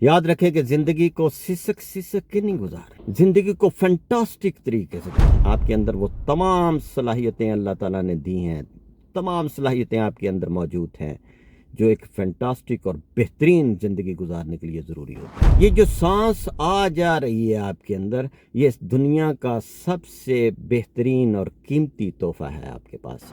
یاد رکھیں کہ زندگی کو سسک سسک کے نہیں گزار، زندگی کو فینٹاسٹک طریقے سے گزار۔ آپ کے اندر وہ تمام صلاحیتیں اللہ تعالیٰ نے دی ہیں، تمام صلاحیتیں آپ کے اندر موجود ہیں جو ایک فینٹاسٹک اور بہترین زندگی گزارنے کے لیے ضروری ہوتی ہے۔ یہ جو سانس آ جا رہی ہے آپ کے اندر، یہ اس دنیا کا سب سے بہترین اور قیمتی تحفہ ہے آپ کے پاس۔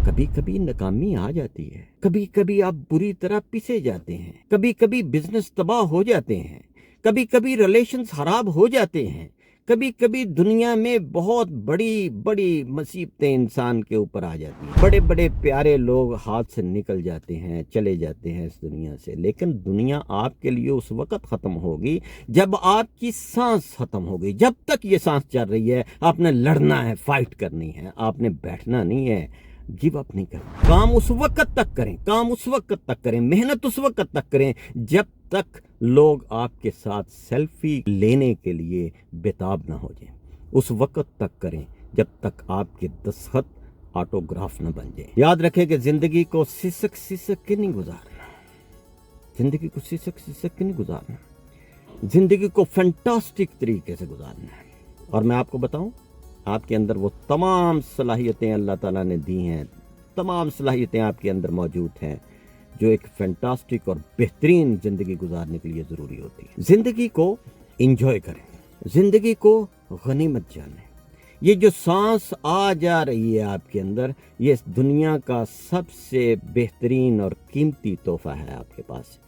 کبھی کبھی ناکامی آ جاتی ہے، کبھی کبھی آپ بری طرح پسے جاتے ہیں، کبھی کبھی بزنس تباہ ہو جاتے ہیں، کبھی کبھی ریلیشنز خراب ہو جاتے ہیں، کبھی کبھی دنیا میں بہت بڑی بڑی مصیبتیں انسان کے اوپر آ جاتی ہیں، بڑے بڑے پیارے لوگ ہاتھ سے نکل جاتے ہیں، چلے جاتے ہیں اس دنیا سے۔ لیکن دنیا آپ کے لیے اس وقت ختم ہوگی جب آپ کی سانس ختم ہوگی۔ جب تک یہ سانس چل رہی ہے آپ نے لڑنا ہے، فائٹ کرنی ہے، آپ نے بیٹھنا نہیں ہے، گیو اپ نہیں کرنا۔ کام اس وقت تک کریں، کام اس وقت تک کریں، محنت اس وقت تک کریں جب تک لوگ آپ کے ساتھ سیلفی لینے کے لیے بےتاب نہ ہو جائیں۔ اس وقت تک کریں جب تک آپ کے دستخط آٹوگراف نہ بن جائیں۔ یاد رکھیں کہ زندگی کو سسک سسک کے نہیں گزارنا، زندگی کو سسک سسک کے نہیں گزارنا، زندگی کو فینٹاسٹک طریقے سے گزارنا ہے۔ اور میں آپ کو بتاؤں، آپ کے اندر وہ تمام صلاحیتیں اللہ تعالیٰ نے دی ہیں، تمام صلاحیتیں آپ کے اندر موجود ہیں جو ایک فینٹاسٹک اور بہترین زندگی گزارنے کے لیے ضروری ہوتی ہے۔ زندگی کو انجوائے کریں، زندگی کو غنیمت جانیں۔ یہ جو سانس آ جا رہی ہے آپ کے اندر، یہ اس دنیا کا سب سے بہترین اور قیمتی تحفہ ہے آپ کے پاس۔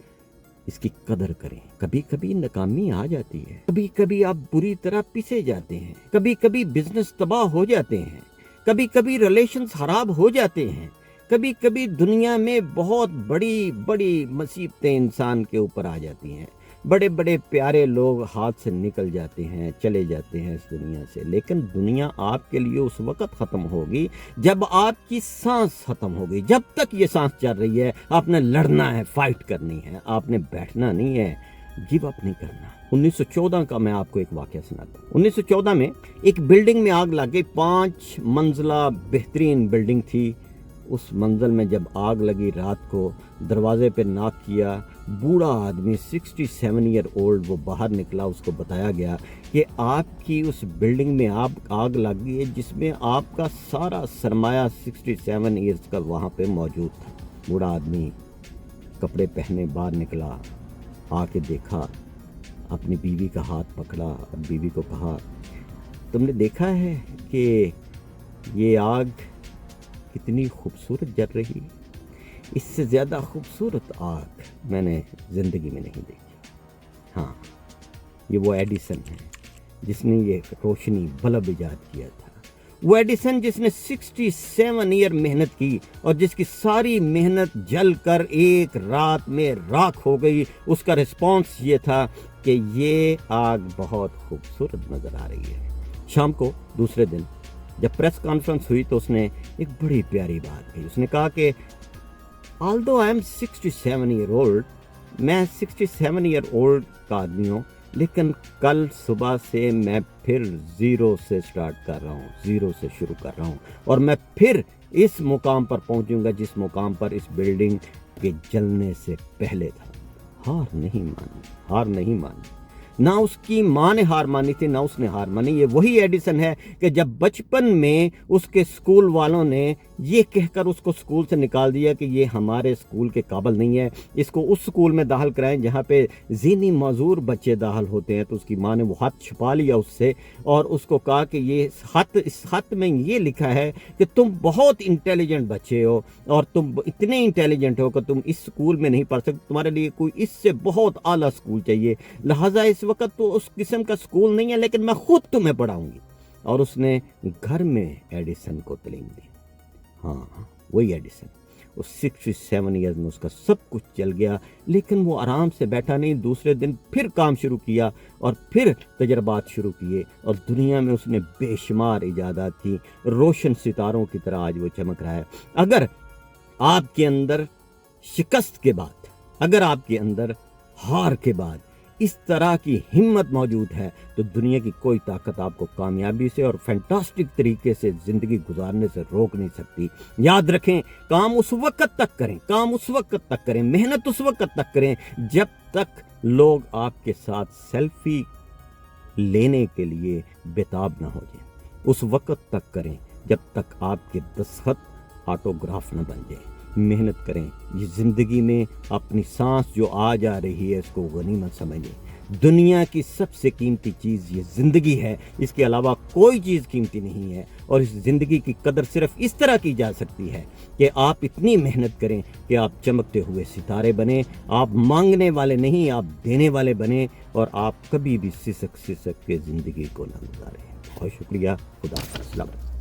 اس کی قدر کریں۔ کبھی کبھی ناکامی آ جاتی ہے، کبھی کبھی آپ بری طرح پسے جاتے ہیں، کبھی کبھی بزنس تباہ ہو جاتے ہیں، کبھی کبھی ریلیشنز خراب ہو جاتے ہیں، کبھی کبھی دنیا میں بہت بڑی بڑی مصیبتیں انسان کے اوپر آ جاتی ہیں، بڑے بڑے پیارے لوگ ہاتھ سے نکل جاتے ہیں، چلے جاتے ہیں اس دنیا سے۔ لیکن دنیا آپ کے لیے اس وقت ختم ہوگی جب آپ کی سانس ختم ہوگی۔ جب تک یہ سانس چل رہی ہے آپ نے لڑنا ہے، فائٹ کرنی ہے، آپ نے بیٹھنا نہیں ہے، گیو اپ نہیں کرنا۔ 1914 کا میں آپ کو ایک واقعہ سناتا ہوں۔ 1914 میں ایک بلڈنگ میں آگ لگ گئی، 5 منزلہ بہترین بلڈنگ تھی۔ اس منزل میں جب آگ لگی، رات کو دروازے پہ ناک کیا، بوڑھا آدمی 67 ایئر اولڈ وہ باہر نکلا۔ اس کو بتایا گیا کہ آپ کی اس بلڈنگ میں آگ لگ گئی ہے جس میں آپ کا سارا سرمایہ 67 ایئرز کا وہاں پہ موجود تھا۔ بوڑھا آدمی کپڑے پہنے باہر نکلا، آ کے دیکھا، اپنی بیوی کا ہاتھ پکڑا اور بیوی کو کہا، تم نے دیکھا ہے کہ یہ آگ کتنی خوبصورت جل رہی ہے؟ اس سے زیادہ خوبصورت آگ میں نے زندگی میں نہیں دیکھی۔ ہاں، یہ وہ ایڈیسن ہے جس نے یہ روشنی بلب ایجاد کیا تھا، وہ ایڈیسن جس نے 67 ایئر محنت کی اور جس کی ساری محنت جل کر ایک رات میں راکھ ہو گئی۔ اس کا رسپانس یہ تھا کہ یہ آگ بہت خوبصورت نظر آ رہی ہے۔ شام کو دوسرے دن جب پریس کانفرنس ہوئی تو اس نے ایک بڑی پیاری بات کہی۔ اس نے کہا کہ although I am 67 year old، میں 67 ایئر اولڈ کا آدمی ہوں، لیکن کل صبح سے میں پھر زیرو سے سٹارٹ کر رہا ہوں، زیرو سے شروع کر رہا ہوں، اور میں پھر اس مقام پر پہنچوں گا جس مقام پر اس بلڈنگ کے جلنے سے پہلے تھا۔ ہار نہیں مانی، ہار نہیں مانی۔ نہ اس کی ماں نے ہار مانی تھی، نہ اس نے ہار مانی۔ یہ وہی ایڈیسن ہے کہ جب بچپن میں اس کے سکول والوں نے یہ کہہ کر اس کو سکول سے نکال دیا کہ یہ ہمارے سکول کے قابل نہیں ہے، اس کو اس سکول میں داخل کرائیں جہاں پہ ذہنی معذور بچے داخل ہوتے ہیں، تو اس کی ماں نے وہ خط چھپا لیا اس سے اور اس کو کہا کہ اس خط میں یہ لکھا ہے کہ تم بہت انٹیلیجنٹ بچے ہو اور تم اتنے انٹیلیجنٹ ہو کہ تم اس سکول میں نہیں پڑھ سکتے، تمہارے لیے کوئی اس سے بہت اعلیٰ سکول چاہیے، لہٰذا اس وقت تو اس قسم کا سکول نہیں ہے، لیکن میں خود تمہیں پڑھاؤں گی۔ اور اس نے گھر میں ایڈیسن کو تعلیم دی۔ ہاں، وہی ایڈیسن۔ اس 67 ایئرز میں اس کا سب کچھ چل گیا، لیکن وہ آرام سے بیٹھا نہیں، دوسرے دن پھر کام شروع کیا اور پھر تجربات شروع کیے، اور دنیا میں اس نے بے شمار ایجادات کی، روشن ستاروں کی طرح آج وہ چمک رہا ہے۔ اگر آپ کے اندر شکست کے بعد، اگر آپ کے اندر ہار کے بعد اس طرح کی ہمت موجود ہے تو دنیا کی کوئی طاقت آپ کو کامیابی سے اور فینٹاسٹک طریقے سے زندگی گزارنے سے روک نہیں سکتی۔ یاد رکھیں، کام اس وقت تک کریں، محنت اس وقت تک کریں جب تک لوگ آپ کے ساتھ سیلفی لینے کے لیے بےتاب نہ ہو جائیں۔ اس وقت تک کریں جب تک آپ کے دستخط آٹوگراف نہ بن جائے۔ محنت کریں، یہ زندگی میں اپنی سانس جو آ جا رہی ہے اس کو غنیمت سمجھیں۔ دنیا کی سب سے قیمتی چیز یہ زندگی ہے، اس کے علاوہ کوئی چیز قیمتی نہیں ہے، اور اس زندگی کی قدر صرف اس طرح کی جا سکتی ہے کہ آپ اتنی محنت کریں کہ آپ چمکتے ہوئے ستارے بنیں، آپ مانگنے والے نہیں، آپ دینے والے بنیں، اور آپ کبھی بھی سسک کے زندگی کو نہ گزاریں۔ بہت شکریہ، خدا حافظ۔